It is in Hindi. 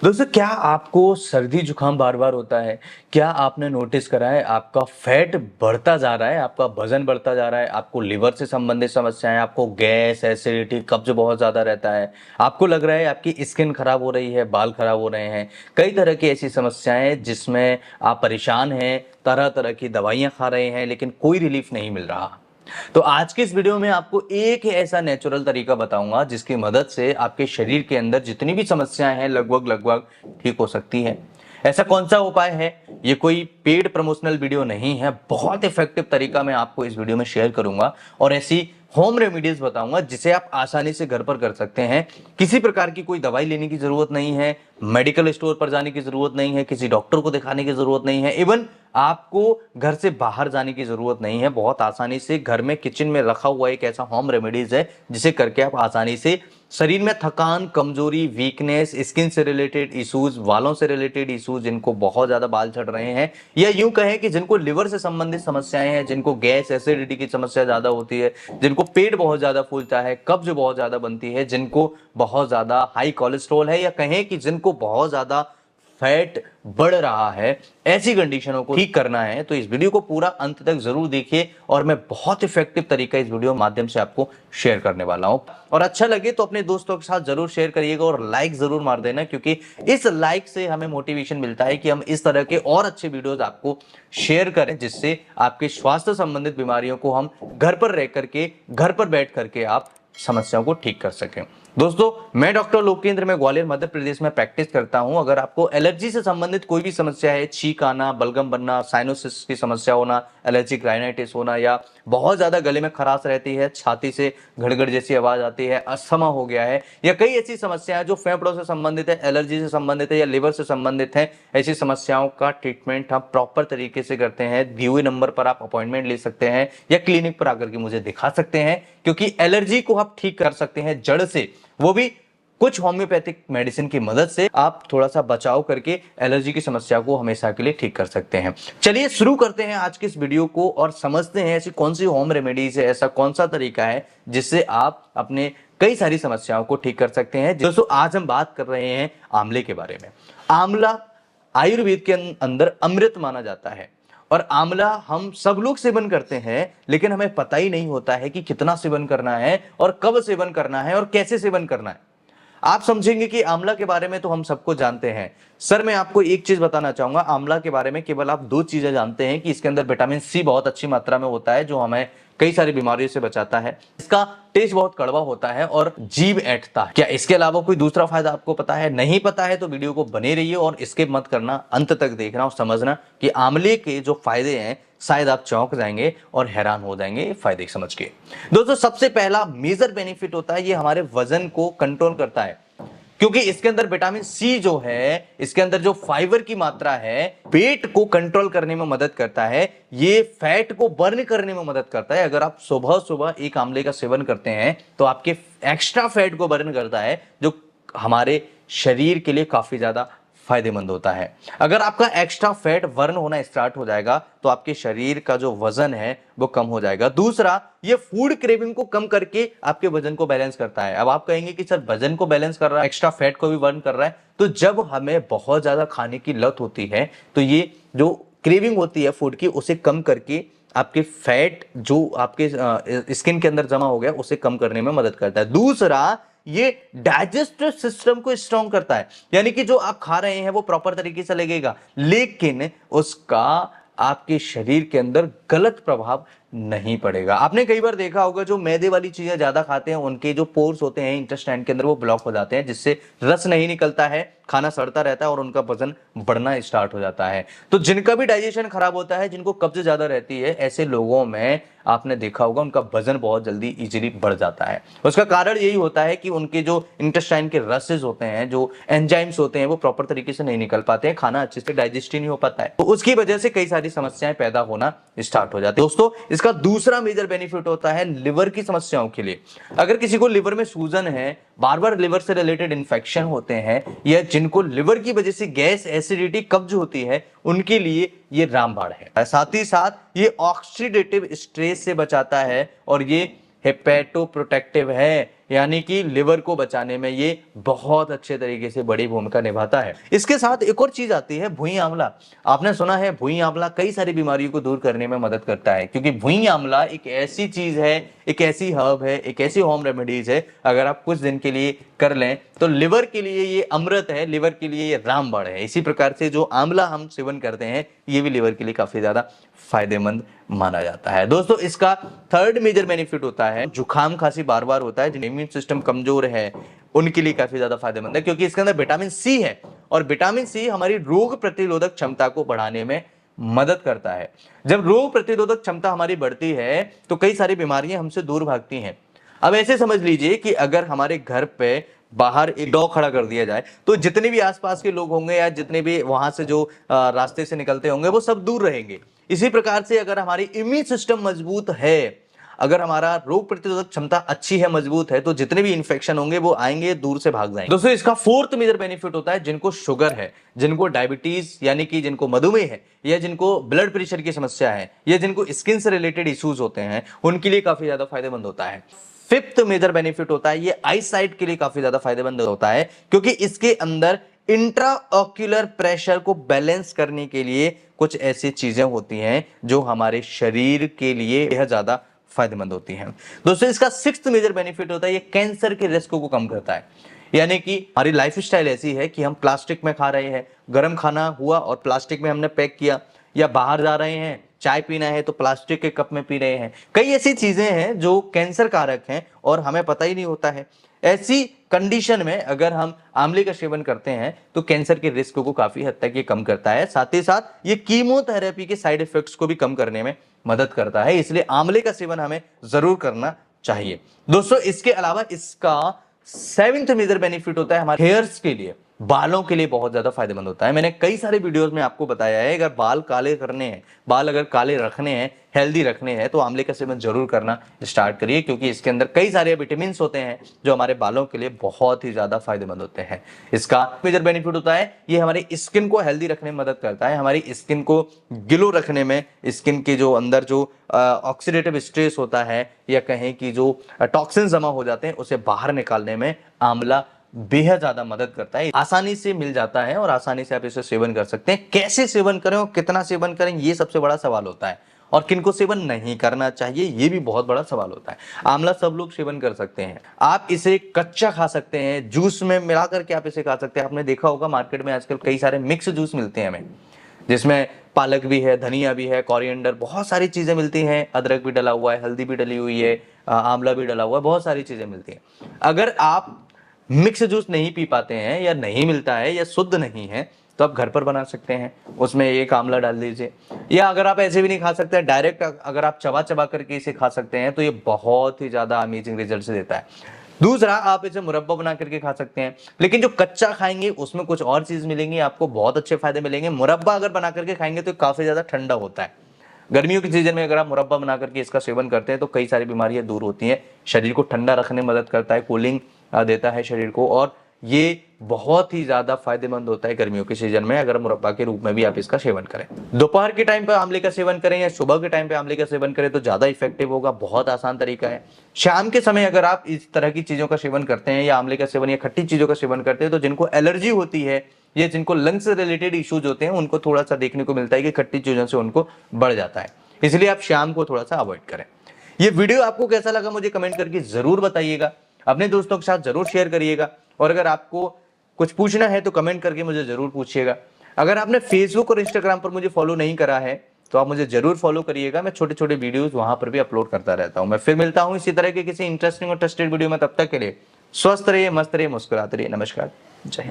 दोस्तों, क्या आपको सर्दी जुकाम बार बार होता है? क्या आपने नोटिस करा है आपका फैट बढ़ता जा रहा है, आपका वजन बढ़ता जा रहा है, आपको लिवर से संबंधित समस्याएं, आपको गैस, एसिडिटी, कब्ज बहुत ज्यादा रहता है, आपको लग रहा है आपकी स्किन खराब हो रही है, बाल खराब हो रहे हैं, कई तरह की ऐसी समस्याएं जिसमें आप परेशान हैं, तरह तरह की दवाइयां खा रहे हैं लेकिन कोई रिलीफ नहीं मिल रहा। तो आज के इस वीडियो में आपको एक ऐसा नेचुरल तरीका बताऊंगा जिसकी मदद से आपके शरीर के अंदर जितनी भी समस्याएं हैं लगभग लगभग ठीक हो सकती है। ऐसा कौन सा उपाय है? ये कोई पेड प्रमोशनल वीडियो नहीं है, बहुत इफेक्टिव तरीका मैं आपको इस वीडियो में शेयर करूंगा और ऐसी होम रेमेडीज बताऊंगा जिसे आप आसानी से घर पर कर सकते हैं। किसी प्रकार की कोई दवाई लेने की जरूरत नहीं है, मेडिकल स्टोर पर जाने की जरूरत नहीं है, किसी डॉक्टर को दिखाने की जरूरत नहीं है, इवन आपको घर से बाहर जाने की जरूरत नहीं है। बहुत आसानी से घर में किचन में रखा हुआ एक ऐसा होम रेमेडीज है जिसे करके आप आसानी से शरीर में थकान, कमजोरी, वीकनेस, स्किन से रिलेटेड इश्यूज, बालों से रिलेटेड इश्यूज, जिनको बहुत ज्यादा बाल झड़ रहे हैं या यूं कहें कि जिनको लिवर से संबंधित समस्याएं हैं, जिनको गैस, एसिडिटी की समस्या ज्यादा होती है, जिनको पेट बहुत ज्यादा फूलता है, कब्ज बहुत ज्यादा बनती है, जिनको बहुत ज्यादा हाई कोलेस्ट्रॉल है या कहें कि जिनको बहुत ज्यादा फैट बढ़ रहा है, ऐसी कंडीशनों को ठीक करना है तो इस वीडियो को पूरा अंत तक जरूर देखिए और मैं बहुत इफेक्टिव तरीका इस वीडियो के माध्यम से आपको शेयर करने वाला हूं। और अच्छा लगे तो अपने दोस्तों के साथ जरूर शेयर करिएगा और लाइक जरूर मार देना, क्योंकि इस लाइक से हमें मोटिवेशन मिलता है कि हम इस तरह के और अच्छे वीडियोस आपको शेयर करें जिससे आपके स्वास्थ्य संबंधित बीमारियों को हम घर पर रह करके, घर पर बैठ करके आप समस्याओं को ठीक कर सकें। दोस्तों, मैं डॉक्टर लोकेंद्र, मैं ग्वालियर मध्य प्रदेश में प्रैक्टिस करता हूं। अगर आपको एलर्जी से संबंधित कोई भी समस्या है, छींक आना, बलगम बनना, साइनोसिस की समस्या होना, एलर्जिक राइनाइटिस होना या बहुत ज्यादा गले में खराश रहती है, छाती से घड़घड़ जैसी आवाज आती है, अस्थमा हो गया है या कई ऐसी समस्याएं जो फेफड़ों से संबंधित है, एलर्जी से संबंधित है या लिवर से संबंधित है, ऐसी समस्याओं का ट्रीटमेंट हम प्रॉपर तरीके से करते हैं। दिए हुए नंबर पर आप अपॉइंटमेंट ले सकते हैं या क्लिनिक पर आकर के मुझे दिखा सकते हैं, क्योंकि एलर्जी को आप ठीक कर सकते हैं जड़ से, वो भी कुछ होम्योपैथिक मेडिसिन की मदद से। आप थोड़ा सा बचाव करके एलर्जी की समस्या को हमेशा के लिए ठीक कर सकते हैं। चलिए शुरू करते हैं आज के इस वीडियो को और समझते हैं ऐसी कौन सी होम रेमेडीज है, ऐसा कौन सा तरीका है जिससे आप अपने कई सारी समस्याओं को ठीक कर सकते हैं। दोस्तों, आज हम बात कर रहे हैं आंवले के बारे में। आंवला आयुर्वेद के अंदर अमृत माना जाता है और आंवला हम सब लोग सेवन करते हैं, लेकिन हमें पता ही नहीं होता है कि कितना सेवन करना है और कब सेवन करना है और कैसे सेवन करना है। आप समझेंगे कि आंवला के बारे में तो हम सबको जानते हैं। सर, मैं आपको एक चीज बताना चाहूंगा, आंवला के बारे में केवल आप दो चीजें जानते हैं कि इसके अंदर विटामिन सी बहुत अच्छी मात्रा में होता है जो हमें कई सारी बीमारियों से बचाता है। इसका टेस्ट बहुत कड़वा होता है और जीभ ऐंठता है। क्या इसके अलावा कोई दूसरा फायदा आपको पता है? नहीं पता है तो वीडियो को बने रहिए और स्किप मत करना, अंत तक देखना और समझना कि आंवले के जो फायदे हैं शायद आप चौंक जाएंगे और हैरान हो जाएंगे फायदे समझ के। दोस्तों, सबसे पहला मेजर बेनिफिट होता है ये हमारे वजन को कंट्रोल करता है, क्योंकि इसके अंदर विटामिन सी जो है, इसके अंदर जो फाइबर की मात्रा है, पेट को कंट्रोल करने में मदद करता है, ये फैट को बर्न करने में मदद करता है। अगर आप सुबह सुबह एक आंवले का सेवन करते हैं तो आपके एक्स्ट्रा फैट को बर्न करता है, जो हमारे शरीर के लिए काफी ज्यादा फायदेमंद होता है। अगर आपका एक्स्ट्रा फैट बर्न होना स्टार्ट हो जाएगा तो आपके शरीर का जो वजन है वो कम हो जाएगा। दूसरा, ये फूड क्रेविंग को कम करके आपके वजन को बैलेंस करता है। अब आप कहेंगे कि सर, वजन को बैलेंस कर रहा है, एक्स्ट्रा फैट को भी बर्न कर रहा है, तो जब हमें बहुत ज्यादा खाने की लत होती है तो ये जो क्रेविंग होती है फूड की, उसे कम करके आपके फैट जो आपके स्किन के अंदर जमा हो गया उसे कम करने में मदद करता है। दूसरा, ये डाइजेस्टिव सिस्टम को स्ट्रॉन्ग करता है, यानी कि जो आप खा रहे हैं वो प्रॉपर तरीके से लगेगा, लेकिन उसका आपके शरीर के अंदर गलत प्रभाव नहीं पड़ेगा। आपने कई बार देखा होगा जो मैदे वाली चीजें ज्यादा खाते हैं उनके जो पोर्स होते हैं इंटेस्टाइन के अंदर वो ब्लॉक हो जाते हैं, जिससे रस नहीं निकलता है, खाना सड़ता रहता है और उनका वजन बढ़ना स्टार्ट हो जाता है। तो जिनका भी डाइजेशन खराब होता है, जिनको कब्ज ज्यादा रहती है, ऐसे लोगों में आपने देखा होगा उनका वजन बहुत जल्दी इजीली बढ़ जाता है। उसका कारण यही होता है कि उनके जो इंटेस्टाइन के रसेस होते हैं, जो एंजाइम्स होते हैं, वो प्रॉपर तरीके से नहीं निकल पाते हैं, खाना अच्छे से डाइजेस्ट नहीं हो पाता है, तो उसकी वजह से कई सारी समस्याएं पैदा होना स्टार्ट हो जाती है। दोस्तों, इसका दूसरा मेजर बेनिफिट होता है लिवर की समस्याओं के लिए। अगर किसी को लिवर में सूजन है, बार बार लिवर से रिलेटेड इंफेक्शन होते हैं या जिनको लिवर की वजह से गैस, एसिडिटी, कब्ज होती है, उनके लिए ये रामबाण है। साथ ही साथ ये ऑक्सीडेटिव स्ट्रेस से बचाता है और ये हेपेटो प्रोटेक्टिव है, यानी कि लिवर को बचाने में ये बहुत अच्छे तरीके से बड़ी भूमिका निभाता है। इसके साथ एक और चीज आती है भुई आंवला। आपने सुना है भुई आंवला कई सारी बीमारियों को दूर करने में मदद करता है, क्योंकि भुई आंवला एक ऐसी चीज है, एक ऐसी हर्ब है, एक ऐसी होम रेमेडीज है, अगर आप कुछ दिन के लिए कर लें तो लिवर के लिए ये अमृत है, लिवर के लिए ये रामबाण है। इसी प्रकार से जो आंवला हम सेवन करते हैं ये भी लिवर के लिए काफी ज्यादा फायदेमंद माना जाता है। दोस्तों इसका थर्ड मेजर बेनिफिट होता है, जुकाम खांसी बार बार होता है, जिनका इम्यून सिस्टम कमजोर है उनके लिए काफी ज्यादा फायदेमंद है, क्योंकि इसके अंदर विटामिन सी है और विटामिन सी हमारी रोग प्रतिरोधक क्षमता को बढ़ाने में मदद करता है। जब रोग प्रतिरोधक क्षमता हमारी बढ़ती है तो कई सारी बीमारियां हमसे दूर भागती हैं। अब ऐसे समझ लीजिए कि अगर हमारे घर पे बाहर एक डॉग खड़ा कर दिया जाए तो जितने भी आसपास के लोग होंगे या जितने भी वहां से जो रास्ते से निकलते होंगे वो सब दूर रहेंगे। इसी प्रकार से अगर हमारी इम्यून सिस्टम मजबूत है, अगर हमारा रोग प्रतिरोधक क्षमता अच्छी है, मजबूत है, तो जितने भी इंफेक्शन होंगे वो आएंगे, दूर से भाग जाएंगे। दोस्तों इसका फोर्थ मेजर बेनिफिट होता है जिनको शुगर है, जिनको डायबिटीज यानी कि जिनको मधुमेह है, या जिनको ब्लड प्रेशर की समस्या है, या जिनको स्किन से रिलेटेड इश्यूज होते हैं, उनके लिए काफी ज्यादा फायदेमंद होता है। फिफ्थ मेजर बेनिफिट होता है ये आई साइट के लिए काफी ज्यादा फायदेमंद होता है, क्योंकि इसके अंदर इंट्राऑक्यूलर प्रेशर को बैलेंस करने के लिए कुछ ऐसी चीजें होती हैं जो हमारे शरीर के लिए बेहद ज्यादा फायदेमंद होती हैं। दोस्तों इसका सिक्स्थ मेजर बेनिफिट होता है ये कैंसर के रिस्क को कम करता है। यानी कि हमारी लाइफस्टाइल ऐसी है कि हम प्लास्टिक में खा रहे हैं, गर्म खाना हुआ और प्लास्टिक में हमने पैक किया, या बाहर जा रहे हैं चाय पीना है तो प्लास्टिक के कप में पी रहे हैं। कई ऐसी चीजें हैं जो कैंसर कारक हैं और हमें पता ही नहीं होता है। ऐसी कंडीशन में अगर हम आंवले का सेवन करते हैं तो कैंसर के रिस्क को काफी हद तक ये कम करता है। साथ ही साथ ये कीमोथेरेपी के साइड इफेक्ट्स को भी कम करने में मदद करता है, इसलिए आंवले का सेवन हमें जरूर करना चाहिए। दोस्तों इसके अलावा इसका सेवेंथ मेजर बेनिफिट होता है हमारे हेयर्स के लिए, बालों के लिए बहुत ज्यादा फायदेमंद होता है। मैंने कई सारे वीडियोस में आपको बताया है, अगर बाल काले करने हैं, बाल अगर काले रखने हैं, हेल्दी रखने हैं, तो आंवले का सेवन जरूर करना स्टार्ट करिए, क्योंकि इसके अंदर कई सारे विटामिन होते हैं जो हमारे बालों के लिए बहुत ही ज्यादा फायदेमंद होते हैं। इसका मेजर बेनिफिट होता है ये हमारी स्किन को हेल्दी रखने में मदद करता है, हमारी स्किन को ग्लो रखने में, स्किन के जो अंदर जो ऑक्सीडेटिव स्ट्रेस होता है या कहें कि जो टॉक्सिन जमा हो जाते हैं उसे बाहर निकालने में आंवला बेहद ज्यादा मदद करता है। आसानी से मिल जाता है और आसानी से आप इसे सेवन कर सकते हैं। कैसे सेवन करें और कितना सेवन करें ये सबसे बड़ा सवाल होता है, और किनको सेवन नहीं करना चाहिए ये भी बहुत बड़ा सवाल होता है। आंवला सब लोग सेवन कर सकते हैं, आप इसे कच्चा खा सकते हैं, जूस में मिला करके आप इसे खा सकते हैं। आपने देखा होगा मार्केट में आजकल कई सारे मिक्स जूस मिलते हैं हमें, जिसमें पालक भी है, धनिया भी है, कोरिएंडर, बहुत सारी चीजें मिलती हैं, अदरक भी डला हुआ है, हल्दी भी डली हुई है, आंवला भी डला हुआ है, बहुत सारी चीजें मिलती हैं। अगर आप मिक्स जूस नहीं पी पाते हैं या नहीं मिलता है या शुद्ध नहीं है तो आप घर पर बना सकते हैं, उसमें एक आंवला डाल दीजिए। या अगर आप ऐसे भी नहीं खा सकते, डायरेक्ट अगर आप चबा चबा करके इसे खा सकते हैं तो ये बहुत ही ज्यादा अमेजिंग रिजल्ट देता है। दूसरा, आप इसे मुरब्बा बना करके खा सकते हैं, लेकिन जो कच्चा खाएंगे उसमें कुछ और चीज मिलेंगी, आपको बहुत अच्छे फायदे मिलेंगे। मुरब्बा अगर बना करके खाएंगे तो काफी ज्यादा ठंडा होता है। गर्मियों के सीजन में अगर आप मुरब्बा बना करके इसका सेवन करते हैं तो कई सारी बीमारियां दूर होती हैं, शरीर को ठंडा रखने में मदद करता है, कूलिंग देता है शरीर को, और ये बहुत ही ज्यादा फायदेमंद होता है गर्मियों के सीजन में अगर मुरब्बा के रूप में भी आप इसका सेवन करें। दोपहर के टाइम पे आंवले का सेवन करें या सुबह के टाइम पे आंवले का सेवन करें तो ज्यादा इफेक्टिव होगा, बहुत आसान तरीका है। शाम के समय अगर आप इस तरह की चीजों का सेवन करते हैं या आंवले का सेवन या खट्टी चीजों का सेवन करते हैं तो जिनको एलर्जी होती है या जिनको लंग्स से रिलेटेड इश्यूज होते हैं उनको थोड़ा सा देखने को मिलता है कि खट्टी चीजों से उनको बढ़ जाता है, इसलिए आप शाम को थोड़ा सा अवॉइड करें। ये वीडियो आपको कैसा लगा मुझे कमेंट करके जरूर बताइएगा, अपने दोस्तों के साथ जरूर शेयर करिएगा, और अगर आपको कुछ पूछना है तो कमेंट करके मुझे जरूर पूछिएगा। अगर आपने फेसबुक और इंस्टाग्राम पर मुझे फॉलो नहीं करा है तो आप मुझे जरूर फॉलो करिएगा, मैं छोटे छोटे वीडियोस वहां पर भी अपलोड करता रहता हूं। मैं फिर मिलता हूं इसी तरह के किसी इंटरेस्टिंग और ट्रस्टेड वीडियो में, तब तक के लिए स्वस्थ रहिए, मस्त रहिए, मुस्कुराते रहिए। नमस्कार, जय हिंद।